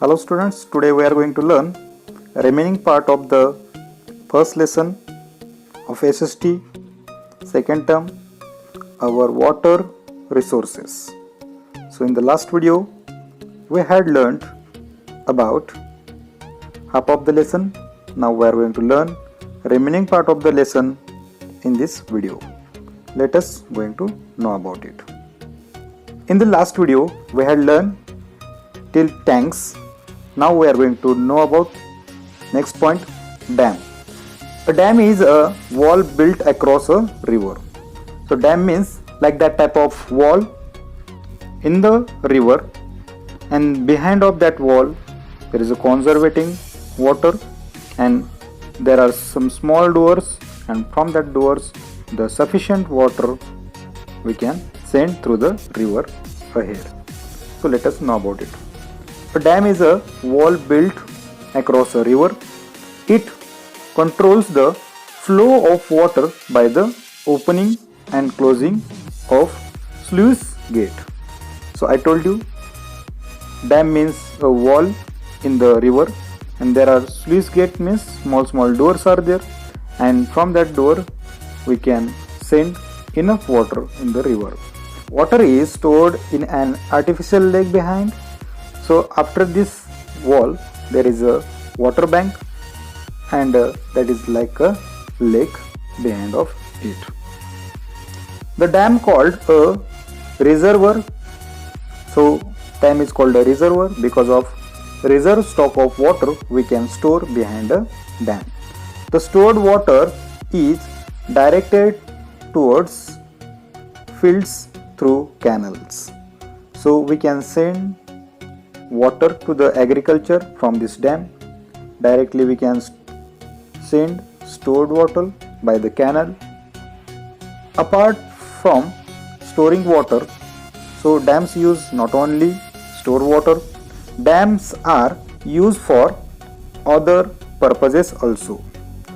Hello students, today we are going to learn remaining part of the first lesson of SST, second term, our water resources. So in the last video, we had learned about half of the lesson. Now we are going to learn remaining part of the lesson in this video. Let us going to know about it. In the last video, we had learned till tanks. Now we are going to know about next point, dam. A dam is a wall built across a river. So dam means like that type of wall in the river, and behind of that wall there is a conservating water, and there are some small doors, and from that doors the sufficient water we can send through the river ahead. So let us know about it. A dam is a wall built across a river. It controls the flow of water by the opening and closing of sluice gate. So I told you, dam means a wall in the river, and there are sluice gate means small doors are there, and from that door we can send enough water in the river. Water is stored in an artificial lake behind. So after this wall there is a water bank, and that is like a lake behind of it. The dam called a reservoir. So dam is called a reservoir because of reserve stock of water we can store behind a dam. The stored water is directed towards fields through canals. So we can send water to the agriculture from this dam. Directly we can send stored water by the canal. Apart from storing water, so dams use not only store water, dams are used for other purposes also.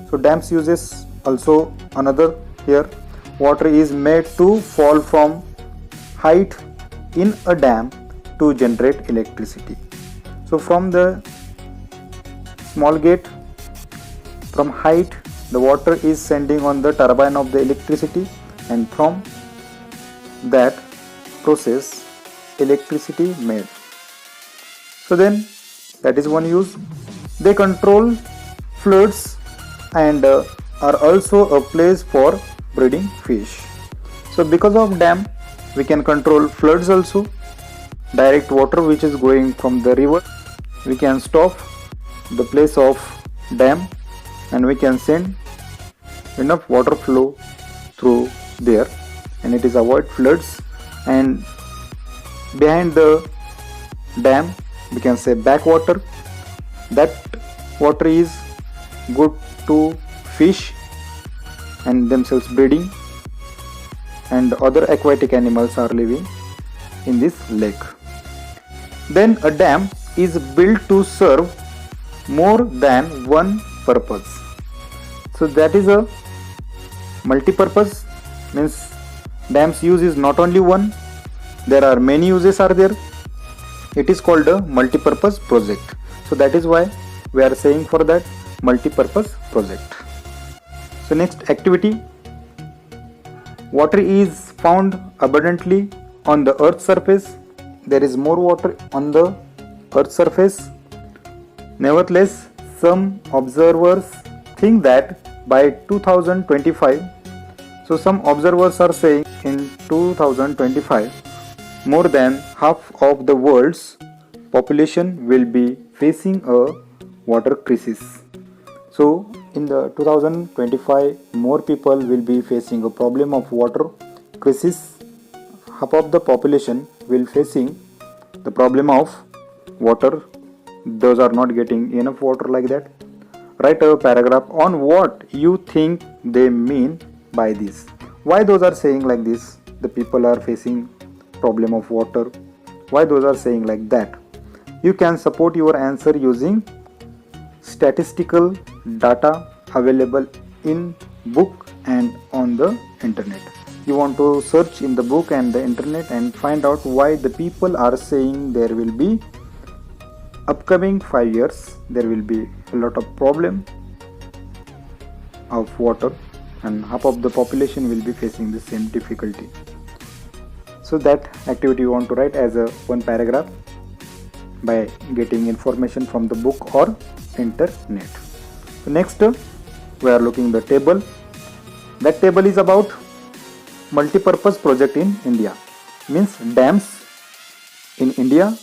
So dams uses also another here. Water is made to fall from height in a dam to generate electricity. So from the small gate, from height, the water is sending on the turbine of the electricity, and from that process electricity made. So then that is one use. They control floods and are also a place for breeding fish. So because of dam we can control floods also. Direct water which is going from the river, we can stop the place of dam, and we can send enough water flow through there, and it is avoid floods. And behind the dam we can say backwater. That water is good to fish and themselves breeding, and other aquatic animals are living in this lake. Then a dam is built to serve more than one purpose. So that is a multi-purpose, means dam's use is not only one, there are many uses are there. It is called a multi-purpose project. So that is why we are saying for that multi-purpose project. So next activity, water is found abundantly on the earth's surface. There is more water on the earth's surface. Nevertheless, some observers think that by 2025, so some observers are saying in 2025, more than half of the world's population will be facing a water crisis. So in the 2025, more people will be facing a problem of water crisis. Half of the population will facing the problem of water. Those are not getting enough water like that. Write a paragraph on what you think they mean by this. Why those are saying like this? The people are facing problem of water. Why those are saying like that? You can support your answer using statistical data available in book and on the internet. You want to search in the book and the internet and find out why the people are saying there will be upcoming 5 years there will be a lot of problem of water, and half of the population will be facing the same difficulty. So that activity you want to write as a one paragraph by getting information from the book or internet. So next we are looking the table. That table is about multi-purpose project in India, means dams in India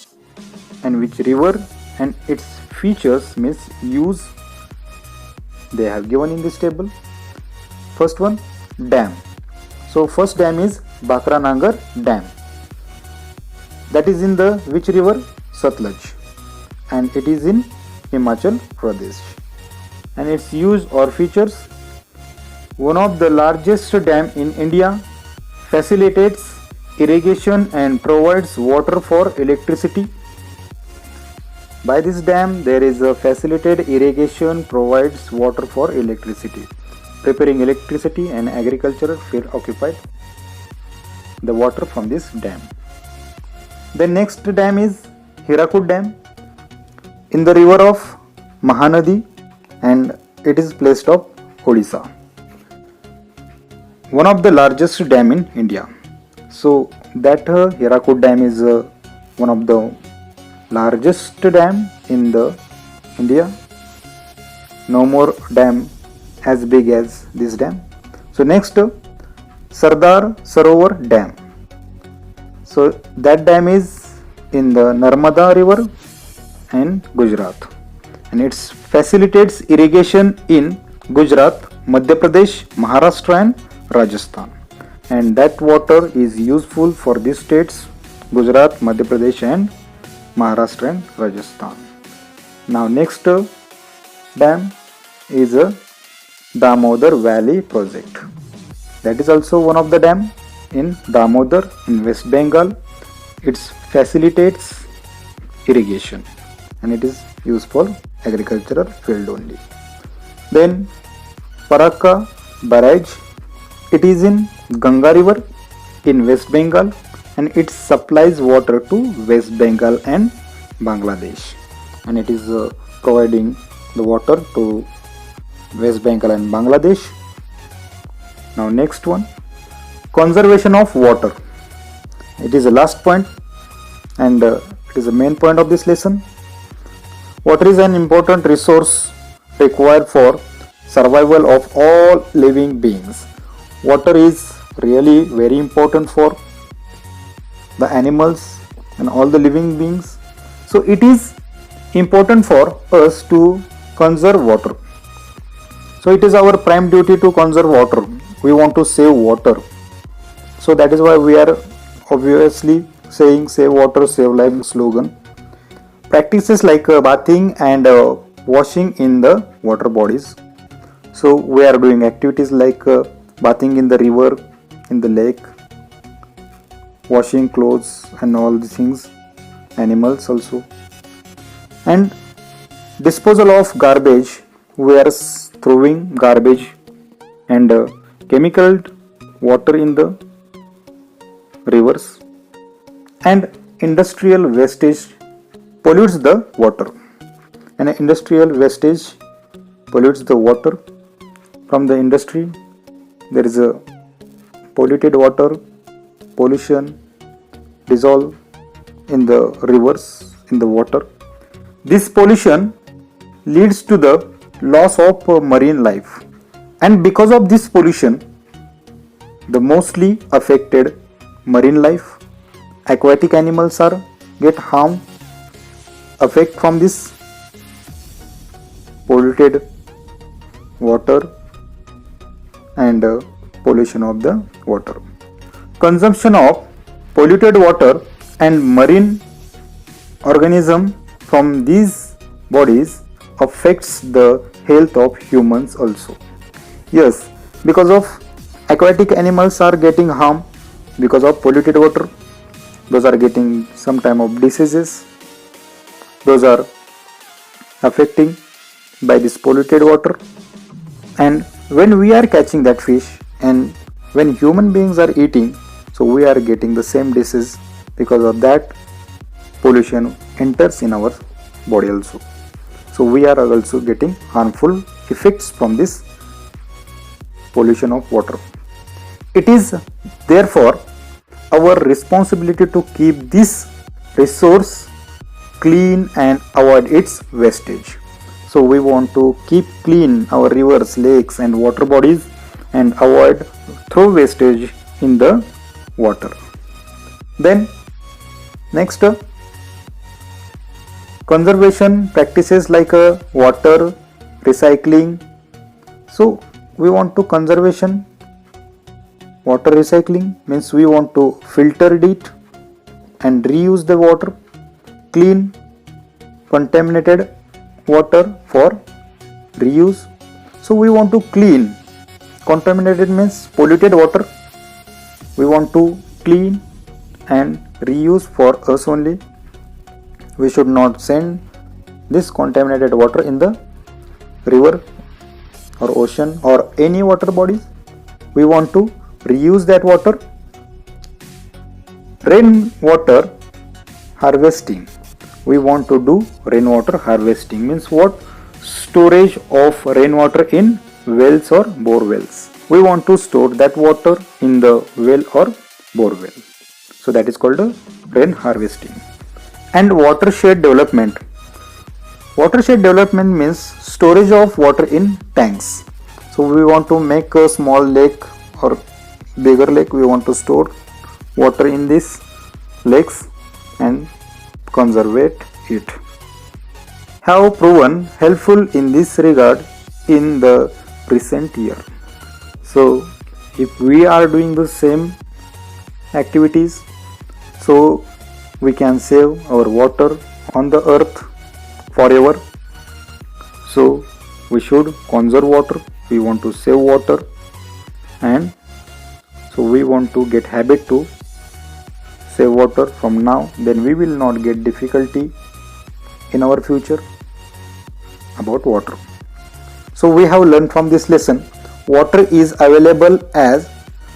and which river and its features, means use they have given in this table. First one, dam. So first dam is Bakranangar Dam. That is in the which river? Satluj, and it is in Himachal Pradesh. And its use or features: one of the largest dam in India, facilitates irrigation and provides water for electricity. By this dam there is a facilitated irrigation, provides water for electricity, preparing electricity and agricultural field occupied the water from this dam. The next dam is Hirakud Dam in the river of Mahanadi, and it is placed of Odisha. One of the largest dam in India. So that Hirakud Dam is one of the largest dam in the India. No more dam as big as this dam. So next, Sardar Sarovar Dam. So that dam is in the Narmada river in Gujarat, and it facilitates irrigation in Gujarat, Madhya Pradesh, Maharashtra and Rajasthan, and that water is useful for these states Gujarat, Madhya Pradesh and Maharashtra and Rajasthan. Now next dam is a Damodar Valley project. That is also one of the dam in Damodar in West Bengal. It facilitates irrigation and it is used for agricultural field only. Then Farakka Barrage. It is in Ganga river in West Bengal, and it supplies water to West Bengal and Bangladesh, and it is providing the water to West Bengal and Bangladesh. Now next one, conservation of water. It is the last point, and it is the main point of this lesson. Water is an important resource required for survival of all living beings. Water is really very important for the animals and all the living beings. So it is important for us to conserve water. So it is our prime duty to conserve water. We want to save water. So that is why we are obviously saying save water, save life slogan. Practices like bathing and washing in the water bodies. So we are doing activities like bathing in the river, in the lake, washing clothes and all these things, animals also. And disposal of garbage. We are throwing garbage and chemical water in the rivers, and industrial wastage pollutes the water, and industrial wastage pollutes the water from the industry. There is a polluted water, pollution dissolve in the rivers, in the water. This pollution leads to the loss of marine life, and because of this pollution, the mostly affected marine life, aquatic animals are get harm, affect from this polluted water and pollution of the water. Consumption of polluted water and marine organism from these bodies affects the health of humans also. Yes, because of aquatic animals are getting harm because of polluted water. Those are getting some type of diseases. Those are affecting by this polluted water. And when we are catching that fish and when human beings are eating, so we are getting the same disease because of that pollution enters in our body also. So we are also getting harmful effects from this pollution of water. It is therefore our responsibility to keep this resource clean and avoid its wastage. So we want to keep clean our rivers, lakes and water bodies and avoid throw wastage in the water. Then next, conservation practices like water recycling. So we want to conservation water recycling means we want to filter it and reuse the water, clean contaminated water for reuse. So we want to clean contaminated means polluted water, we want to clean and reuse for us only. We should not send this contaminated water in the river or ocean or any water bodies. We want to reuse that water. Rainwater harvesting. We want to do rainwater harvesting means what? Storage of rainwater in wells or bore wells. We want to store that water in the well or bore well. So that is called a rain harvesting. And watershed development. Watershed development means storage of water in tanks. So we want to make a small lake or bigger lake. We want to store water in these lakes and conserve it. Have proven helpful in this regard in the recent year. So if we are doing the same activities, so we can save our water on the earth forever. So we should conserve water, we want to save water, and so we want to get habit to save water from now, then we will not get difficulty in our future about water. So we have learned from this lesson, water is available as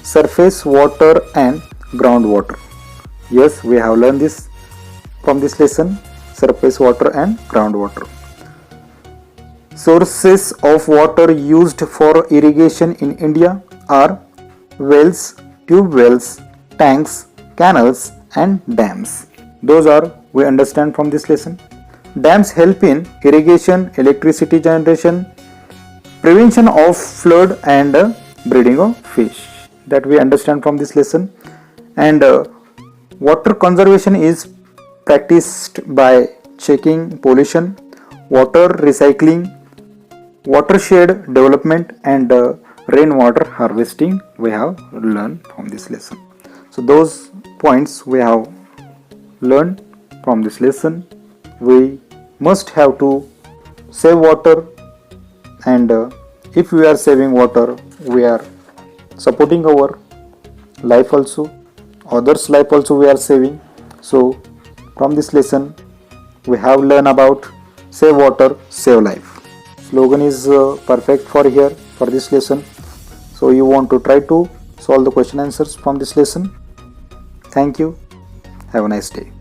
surface water and groundwater. Yes, we have learned this from this lesson, surface water and groundwater. Sources of water used for irrigation in India are wells, tube wells, tanks, canals and dams. Those are we understand from this lesson. Dams help in irrigation, electricity generation, prevention of flood and breeding of fish. That we understand from this lesson. And water conservation is practiced by checking pollution, water recycling, watershed development and rainwater harvesting we have learned from this lesson. So those points we have learned from this lesson. We must have to save water, and if we are saving water, we are supporting our life also, others' life also we are saving. So from this lesson we have learned about save water, save life. Slogan is perfect for here for this lesson. So you want to try to solve the question answers from this lesson. Thank you. Have a nice day.